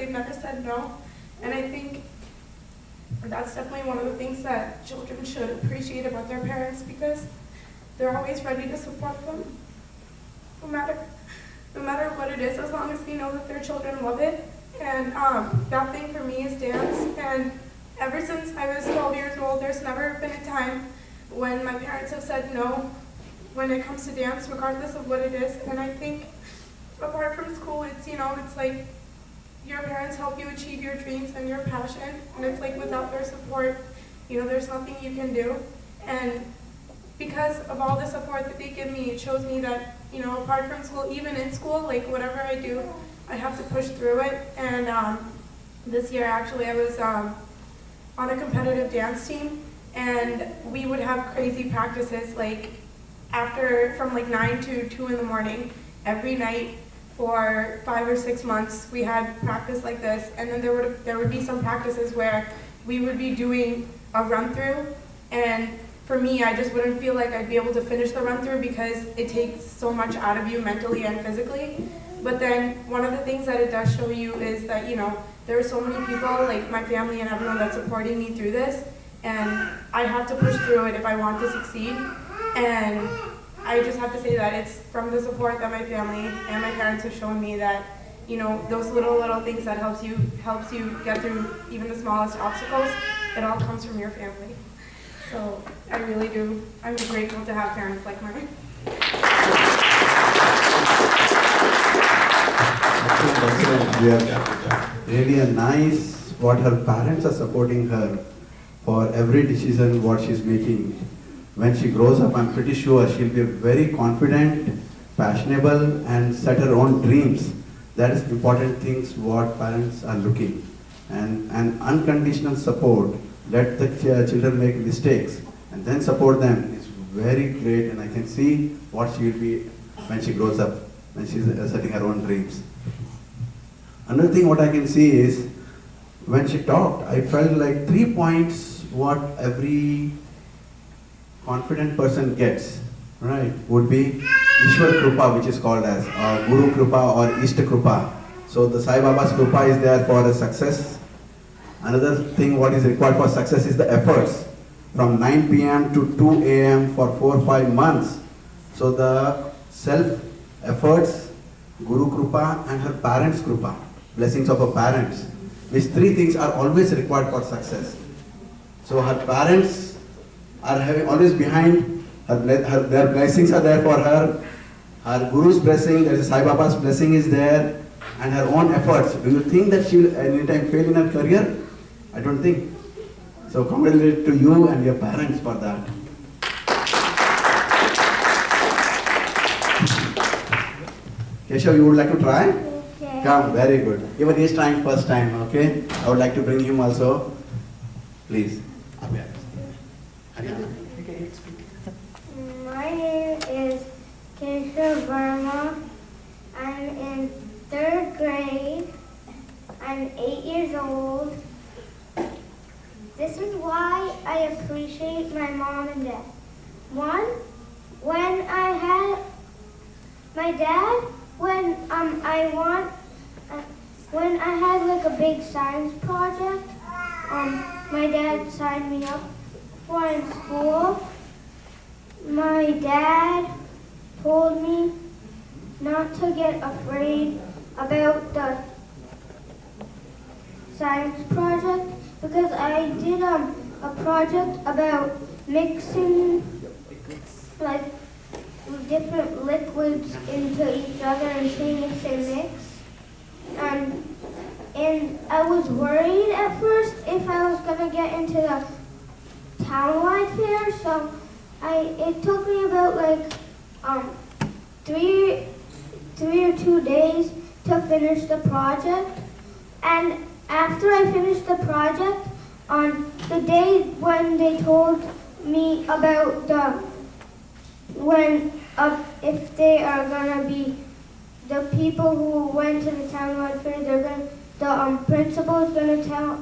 they've never said no. And I think that's definitely one of the things that children should appreciate about their parents, because they're always ready to support them, no matter what it is, as long as they know that their children love it. And that thing for me is dance. And ever since I was 12 years old, there's never been a time when my parents have said no when it comes to dance, regardless of what it is. And I think apart from school, it's, it's like your parents help you achieve your dreams and your passion. And it's like without their support, there's nothing you can do. And because of all the support that they give me, it shows me that, apart from school, even in school, like whatever I do, I have to push through it. And this year, actually, I was on a competitive dance team, and we would have crazy practices, like from like 9 to 2 in the morning, every night for 5 or 6 months. We had practice like this, and then there would be some practices where we would be doing a run through, and for me, I just wouldn't feel like I'd be able to finish the run through because it takes so much out of you mentally and physically. But then one of the things that it does show you is that, there are so many people, like my family and everyone, that's supporting me through this, and I have to push through it if I want to succeed. And I just have to say that it's from the support that my family and my parents have shown me that, those little things that helps you get through even the smallest obstacles, it all comes from your family. So I really do. I'm grateful to have parents like mine. We are really a nice what her parents are supporting her for every decision what she's making. When she grows up, I'm pretty sure she'll be very confident, passionable, and set her own dreams. That is important things what parents are looking. And unconditional support, let the children make mistakes and then support them is very great, and I can see what she will be when she grows up, when she's setting her own dreams. Another thing what I can see is, when she talked, I felt like 3 points what every confident person gets, right, would be Ishwar Krupa, which is called as Guru Krupa or Ishta Krupa. So the Sai Baba's Krupa is there for a success. Another thing what is required for success is the efforts from 9 p.m. to 2 a.m. for 4 or 5 months. So the self-efforts, Guru Krupa, and her parents' Krupa, blessings of her parents. These 3 things are always required for success. So her parents are having always behind her, their blessings are there for her. Her Guru's blessing, there is Sai Baba's blessing is there, and her own efforts. Do you think that she will anytime fail in her career? I don't think. So congratulations to you and your parents for that. Keshav, you would like to try? Okay. Come, very good. Even he is trying first time, okay? I would like to bring him also. Please. Haryana. My name is Keshav Verma. I'm in 3rd grade. I'm 8 years old. This is why I appreciate my mom and dad. One, when I had my dad, when I had like a big science project, my dad signed me up for in school. My dad told me not to get afraid about the science project because I did a project about mixing like different liquids into each other and seeing if they mix. And I was worried at first if I was gonna get into the townwide fair, so it took me about like 3 or 2 days to finish the project. And after I finished the project, on the day when they told me about if they are gonna be the people who went to the townwide fair, the principal is gonna tell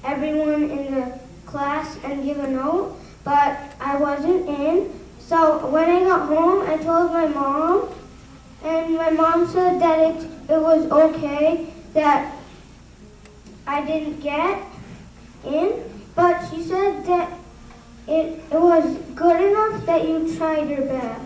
everyone in the class and give a note, but I wasn't in. So when I got home, I told my mom, and my mom said that it was okay, that I didn't get in, but she said that it was good enough that you tried your best.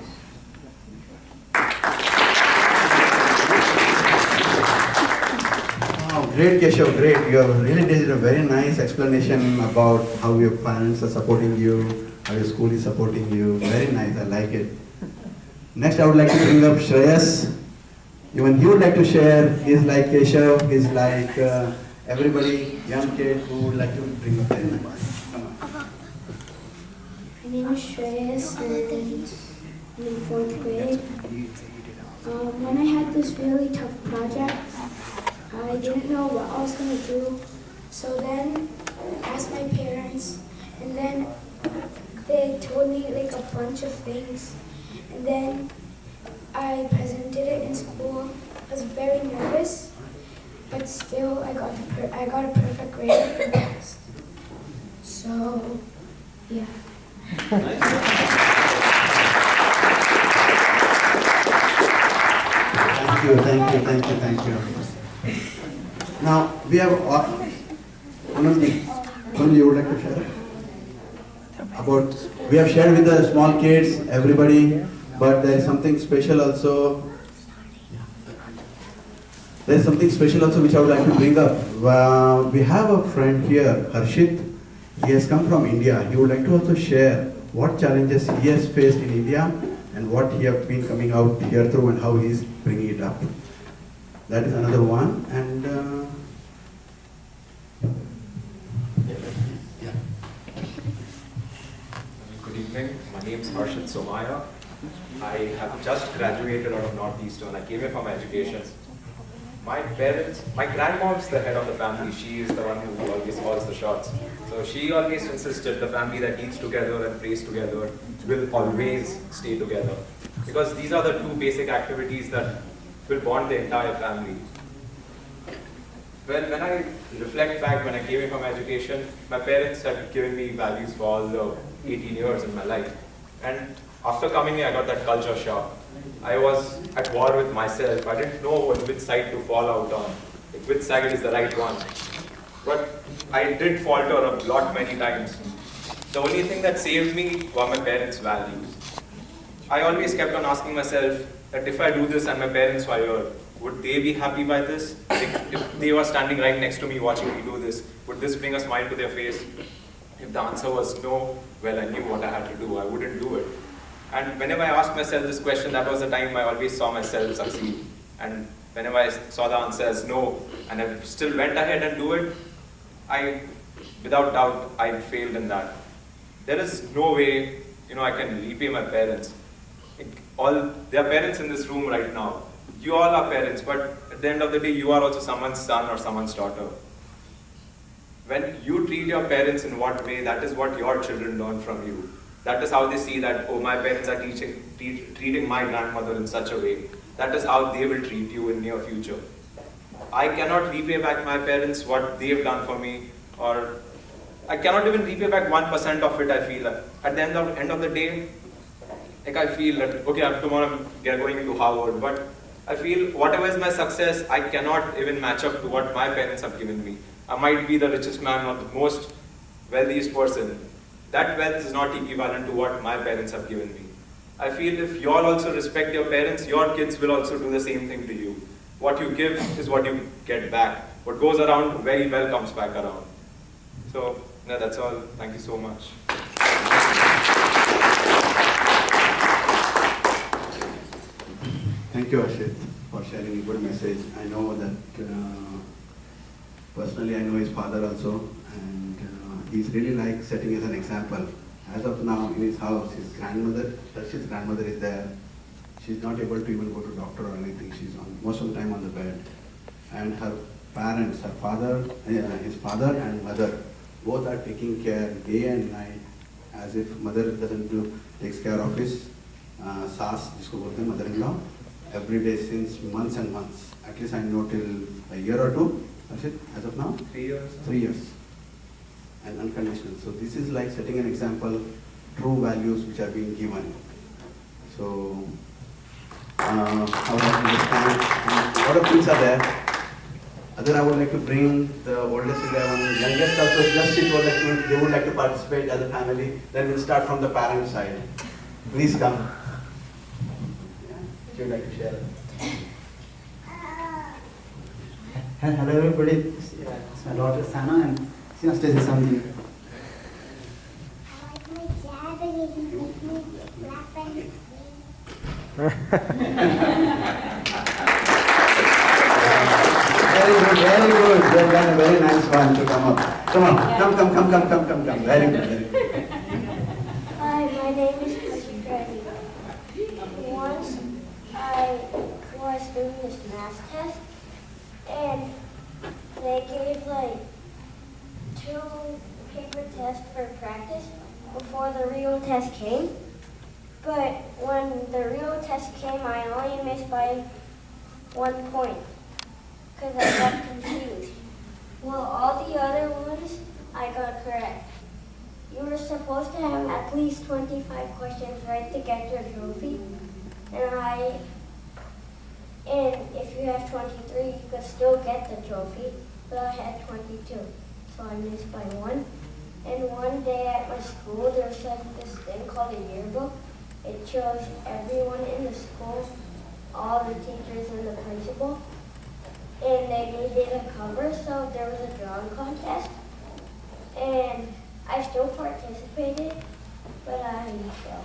Oh, great, Keshav, great. You have really did a very nice explanation about how your parents are supporting you, how your school is supporting you. Very nice, I like it. Next, I would like to bring up Shreyas. Even he would like to share. He's like Keshav, he's like everybody, young kid who would like to bring up their advice. Come on. My name is Shreyas and I'm in 4th grade. When I had this really tough project, I didn't know what I was going to do. So then I asked my parents, and then they told me like a bunch of things. And then I presented it in school. I was very nervous, but still I got a perfect grade and passed. So, yeah. Thank you. Now, we have Onam, you would like to share? We have shared with the small kids, everybody, but there is something special also. There is something special also which I would like to bring up. We have a friend here, Harshit. He has come from India. He would like to also share what challenges he has faced in India and what he has been coming out here through and how he is bringing it up. That is another one. And Good evening. My name is Harshit Somaya. I have just graduated out of Northeastern. I came here for my education. My grandmom's the head of the family. She is the one who always calls the shots. So she always insisted the family that eats together and prays together will always stay together. Because these are the two basic activities that will bond the entire family. Well, when I reflect back when I came here for my education, my parents had given me values for all the 18 years in my life. And after coming here, I got that culture shock. I was at war with myself. I didn't know which side to fall out on, which side is the right one. But I did falter a lot many times. The only thing that saved me were my parents' values. I always kept on asking myself that if I do this and my parents were here, would they be happy by this? If they were standing right next to me watching me do this, would this bring a smile to their face? If the answer was no, well, I knew what I had to do. I wouldn't do it. And whenever I asked myself this question, that was the time I always saw myself succeed. And whenever I saw the answer as no, and I still went ahead and do it, without doubt, I failed in that. There is no way, I can repay my parents. There are parents in this room right now. You all are parents, but at the end of the day, you are also someone's son or someone's daughter. When you treat your parents in what way, that is what your children learn from you. That is how they see that, oh, my parents are treating my grandmother in such a way. That is how they will treat you in near future. I cannot repay back my parents what they have done for me, or I cannot even repay back 1% of it, I feel. At the end of the day, I feel that, okay, tomorrow I'm going into Harvard, but I feel whatever is my success, I cannot even match up to what my parents have given me. I might be the richest man or the most wealthiest person. That wealth is not equivalent to what my parents have given me. I feel if you all also respect your parents, your kids will also do the same thing to you. What you give is what you get back. What goes around very well comes back around. So, that's all. Thank you so much. thank you, Ashit, for sharing a good message. I know that personally I know his father also, and he's really like setting as an example. As of now, in his house, his grandmother is there. She's not able to even go to doctor or anything. She's on most of the time on the bed. And her parents, his father and mother, both are taking care day and night, as if mother takes care of his saas, jisko bolte hain, mother-in-law, every day since months and months. At least I know till a year or two. That's it, as of now? 3 years. 3 years. And unconditional. So this is like setting an example, true values which are being given. So, how do I understand? A lot of things are there. Other, I would like to bring the oldest 11, youngest also just sit over the they would like to participate as a family. Then we'll start from the parent side. Please come. Yeah, if you'd like to share. Hello everybody, it's my daughter Sana and she wants to say something. I like my dad and he makes me laugh and sing. Very good, very good. You have done a very nice one to come up. Come on, come. Very good, very good. Hi, my name is Kashyap Reddy. Once I was doing this math test, and they gave like 2 paper tests for practice before the real test came. But when the real test came, I only missed by 1 point because I got confused. Well, all the other ones I got correct. You were supposed to have at least 25 questions right to get your trophy. And if you have 23, you could still get the trophy. But I had 22, so I missed by 1. And one day at my school, there was like this thing called a yearbook. It shows everyone in the school, all the teachers and the principal. And they needed a cover, so there was a drawing contest. And I still participated, but I failed.